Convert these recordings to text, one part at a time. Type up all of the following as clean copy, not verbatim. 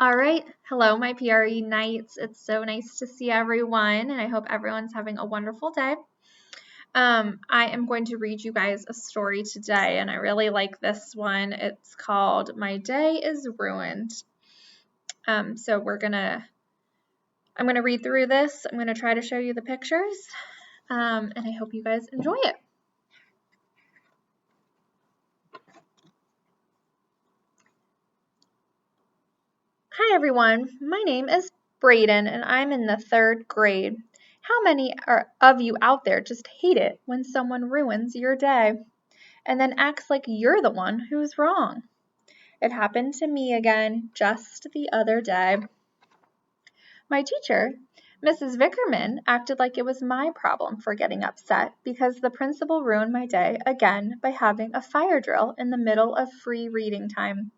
All right. Hello, my PRE Knights. It's so nice to see everyone, and I hope everyone's having a wonderful day. I am going to read you guys a story today, and I really like this one. It's called My Day is Ruined. I'm gonna read through this. I'm gonna try to show you the pictures, and I hope you guys enjoy it. Hi everyone, my name is Brayden and I'm in the 3rd grade. How many of you out there just hate it when someone ruins your day and then acts like you're the one who's wrong? It happened to me again just the other day. My teacher, Mrs. Vickerman, acted like it was my problem for getting upset because the principal ruined my day again by having a fire drill in the middle of free reading time.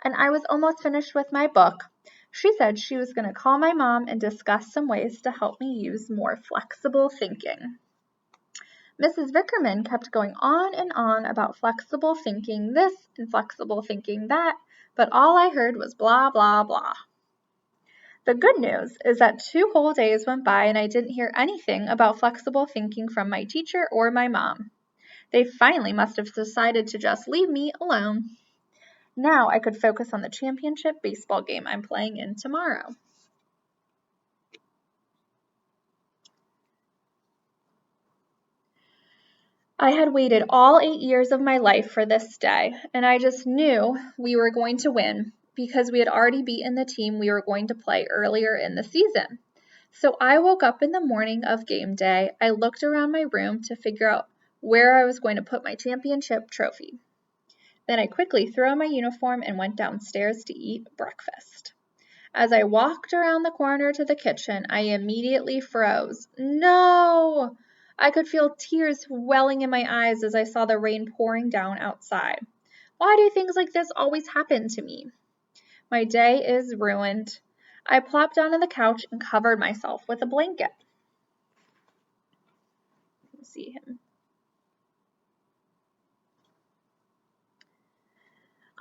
And I was almost finished with my book. She said she was going to call my mom and discuss some ways to help me use more flexible thinking. Mrs. Vickerman kept going on and on about flexible thinking this and flexible thinking that, but all I heard was blah, blah, blah. The good news is that 2 whole days went by and I didn't hear anything about flexible thinking from my teacher or my mom. They finally must have decided to just leave me alone. Now I could focus on the championship baseball game I'm playing in tomorrow. I had waited all 8 years of my life for this day, and I just knew we were going to win because we had already beaten the team we were going to play earlier in the season. So I woke up in the morning of game day. I looked around my room to figure out where I was going to put my championship trophy. Then I quickly threw on my uniform and went downstairs to eat breakfast. As I walked around the corner to the kitchen, I immediately froze. No! I could feel tears welling in my eyes as I saw the rain pouring down outside. Why do things like this always happen to me? My day is ruined. I plopped down on the couch and covered myself with a blanket. See him.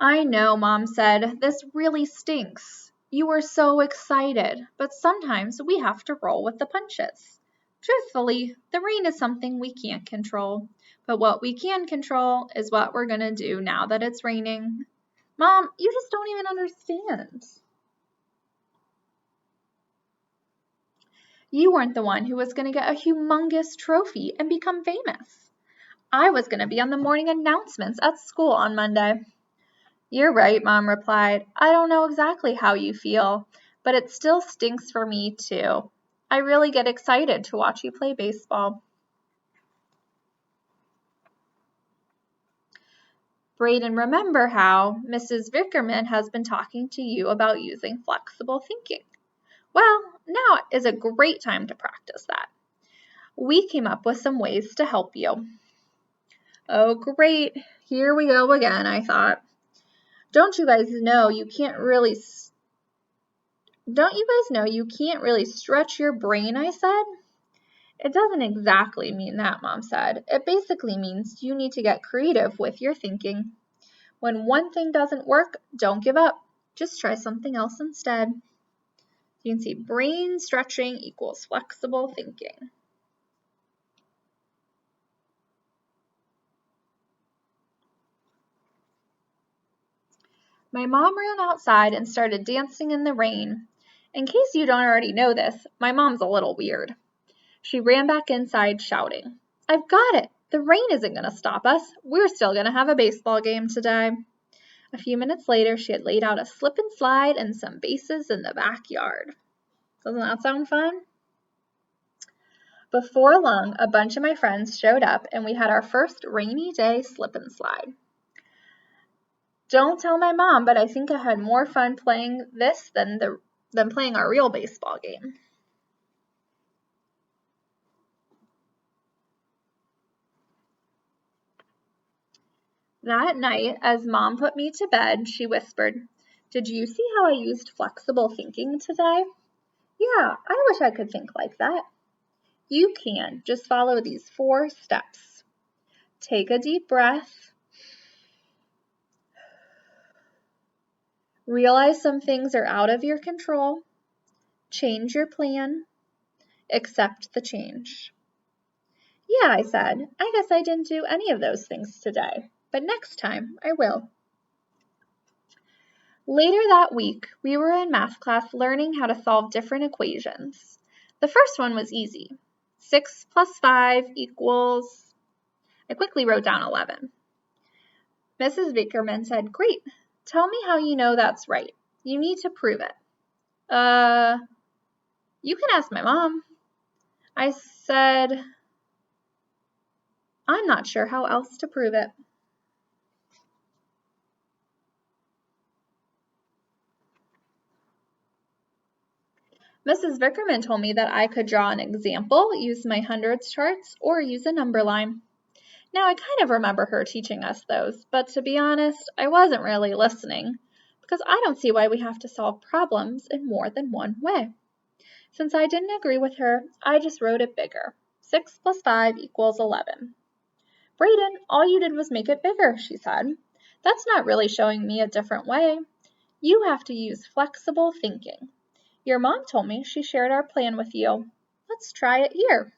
I know, Mom said. This really stinks. You were so excited, but sometimes we have to roll with the punches. Truthfully, the rain is something we can't control, but what we can control is what we're going to do now that it's raining. Mom, you just don't even understand. You weren't the one who was going to get a humongous trophy and become famous. I was going to be on the morning announcements at school on Monday. You're right, Mom replied. I don't know exactly how you feel, but it still stinks for me too. I really get excited to watch you play baseball. Brayden, remember how Mrs. Vickerman has been talking to you about using flexible thinking. Well, now is a great time to practice that. We came up with some ways to help you. Oh, great. Here we go again, I thought. Don't you guys know you can't really stretch your brain, I said? It doesn't exactly mean that, Mom said. It basically means you need to get creative with your thinking. When one thing doesn't work, don't give up. Just try something else instead. You can see brain stretching equals flexible thinking. My mom ran outside and started dancing in the rain. In case you don't already know this, my mom's a little weird. She ran back inside shouting, I've got it! The rain isn't going to stop us. We're still going to have a baseball game today. A few minutes later, she had laid out a slip and slide and some bases in the backyard. Doesn't that sound fun? Before long, a bunch of my friends showed up and we had our first rainy day slip and slide. Don't tell my mom, but I think I had more fun playing this than playing our real baseball game. That night, as Mom put me to bed, she whispered, Did you see how I used flexible thinking today? Yeah, I wish I could think like that. You can. Just follow these 4 steps. Take a deep breath. Realize some things are out of your control. Change your plan. Accept the change. Yeah, I said, I guess I didn't do any of those things today, but next time I will. Later that week, we were in math class learning how to solve different equations. The first one was easy. 6 plus 5 equals... I quickly wrote down 11. Mrs. Vickerman said, "Great. Tell me how you know that's right. You need to prove it." You can ask my mom. I said, I'm not sure how else to prove it. Mrs. Vickerman told me that I could draw an example, use my hundreds charts, or use a number line. Now, I kind of remember her teaching us those, but to be honest, I wasn't really listening, because I don't see why we have to solve problems in more than one way. Since I didn't agree with her, I just wrote it bigger. 6 plus 5 equals 11. Brayden, all you did was make it bigger, she said. That's not really showing me a different way. You have to use flexible thinking. Your mom told me she shared our plan with you. Let's try it here.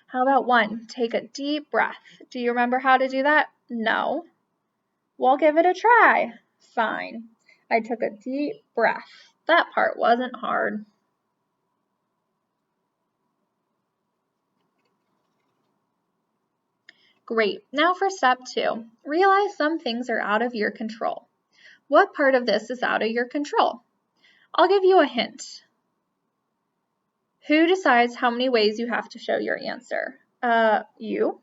How about 1? Take a deep breath. Do you remember how to do that? No. Well, give it a try. Fine. I took a deep breath. That part wasn't hard. Great. Now for step 2. Realize some things are out of your control. What part of this is out of your control? I'll give you a hint. Who decides how many ways you have to show your answer? You?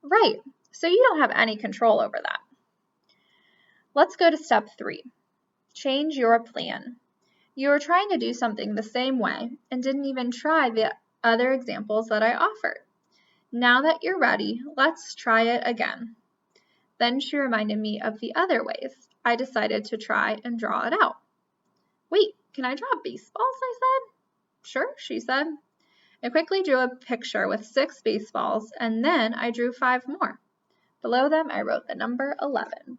Right. So you don't have any control over that. Let's go to step 3. Change your plan. You were trying to do something the same way and didn't even try the other examples that I offered. Now that you're ready, let's try it again. Then she reminded me of the other ways. I decided to try and draw it out. Wait, can I draw baseballs? I said. Sure, she said. I quickly drew a picture with 6 baseballs, and then I drew 5 more. Below them, I wrote the number 11.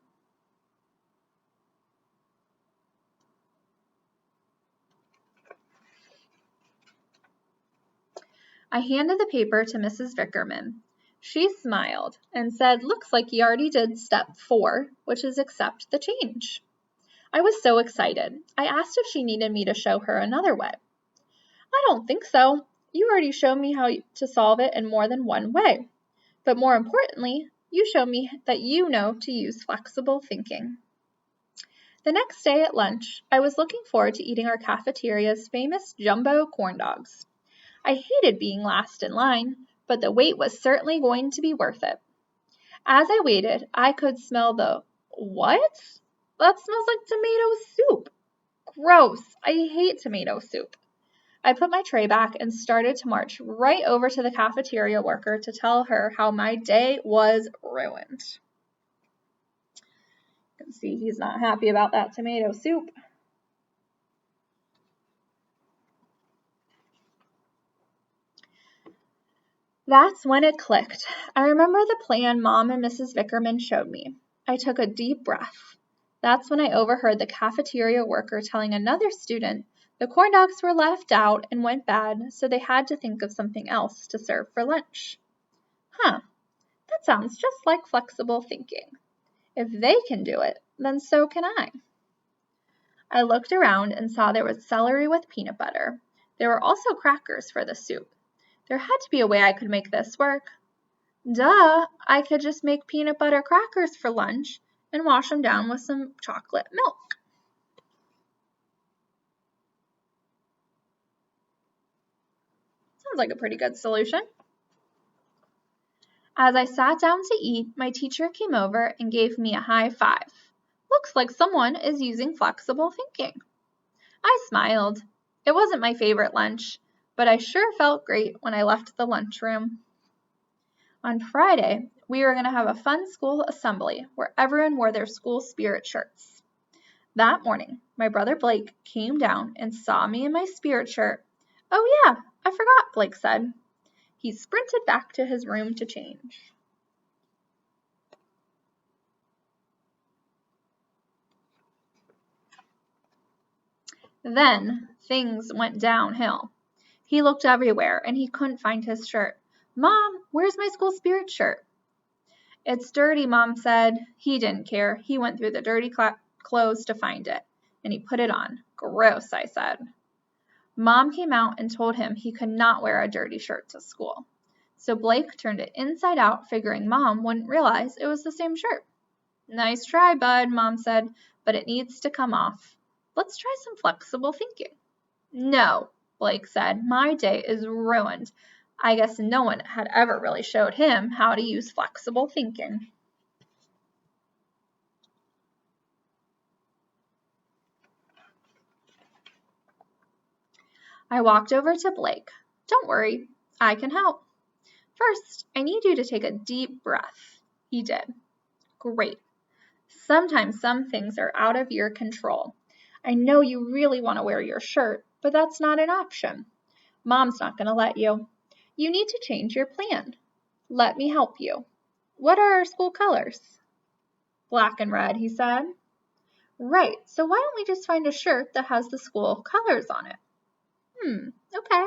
I handed the paper to Mrs. Vickerman. She smiled and said, "Looks like you already did step 4, which is accept the change." I was so excited. I asked if she needed me to show her another way. I don't think so. You already showed me how to solve it in more than one way. But more importantly, you showed me that you know to use flexible thinking. The next day at lunch, I was looking forward to eating our cafeteria's famous jumbo corn dogs. I hated being last in line, but the wait was certainly going to be worth it. As I waited, I could smell the, what? That smells like tomato soup. Gross. I hate tomato soup. I put my tray back and started to march right over to the cafeteria worker to tell her how my day was ruined. You can see he's not happy about that tomato soup. That's when it clicked. I remember the plan Mom and Mrs. Vickerman showed me. I took a deep breath. That's when I overheard the cafeteria worker telling another student the corn dogs were left out and went bad, so they had to think of something else to serve for lunch. Huh, that sounds just like flexible thinking. If they can do it, then so can I. I looked around and saw there was celery with peanut butter. There were also crackers for the soup. There had to be a way I could make this work. Duh, I could just make peanut butter crackers for lunch and wash them down with some chocolate milk. Sounds like a pretty good solution. As I sat down to eat, my teacher came over and gave me a high five. Looks like someone is using flexible thinking. I smiled. It wasn't my favorite lunch, but I sure felt great when I left the lunchroom. On Friday, we were going to have a fun school assembly where everyone wore their school spirit shirts. That morning, my brother Blake came down and saw me in my spirit shirt. "Oh yeah, I forgot," Blake said. He sprinted back to his room to change. Then things went downhill. He looked everywhere and he couldn't find his shirt. Mom, where's my school spirit shirt? It's dirty, Mom said. He didn't care. He went through the dirty clothes to find it, and he put it on. Gross, I said. Mom came out and told him he could not wear a dirty shirt to school. So Blake turned it inside out, figuring Mom wouldn't realize it was the same shirt. Nice try, bud, Mom said, but it needs to come off. Let's try some flexible thinking. No, Blake said. My day is ruined. I guess no one had ever really showed him how to use flexible thinking. I walked over to Blake. Don't worry, I can help. First, I need you to take a deep breath. He did. Great. Sometimes some things are out of your control. I know you really want to wear your shirt, but that's not an option. Mom's not going to let you. You need to change your plan. Let me help you. What are our school colors? Black and red, he said. Right, so why don't we just find a shirt that has the school colors on it? Okay.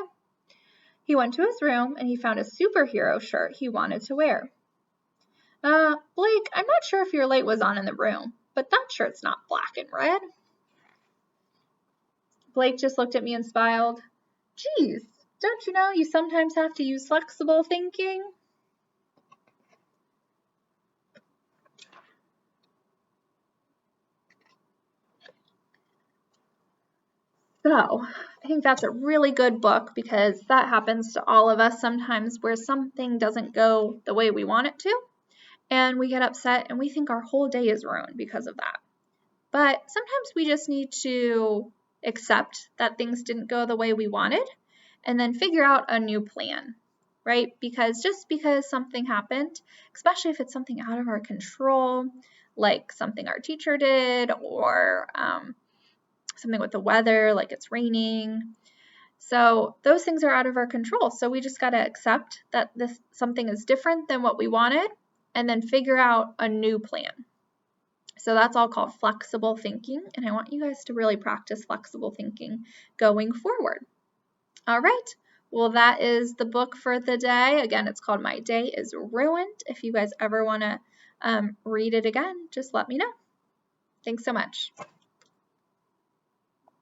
He went to his room and he found a superhero shirt he wanted to wear. Blake, I'm not sure if your light was on in the room, but that shirt's not black and red. Blake just looked at me and smiled. Geez, don't you know you sometimes have to use flexible thinking? So, I think that's a really good book because that happens to all of us sometimes where something doesn't go the way we want it to, and we get upset and we think our whole day is ruined because of that. But sometimes we just need to accept that things didn't go the way we wanted and then figure out a new plan, right? Because just because something happened, especially if it's something out of our control, like something our teacher did or something with the weather, like it's raining. So those things are out of our control. So we just got to accept that something is different than what we wanted and then figure out a new plan. So that's all called flexible thinking, and I want you guys to really practice flexible thinking going forward. All right, well, that is the book for the day. Again, it's called My Day is Ruined. If you guys ever want to read it again, just let me know. Thanks so much.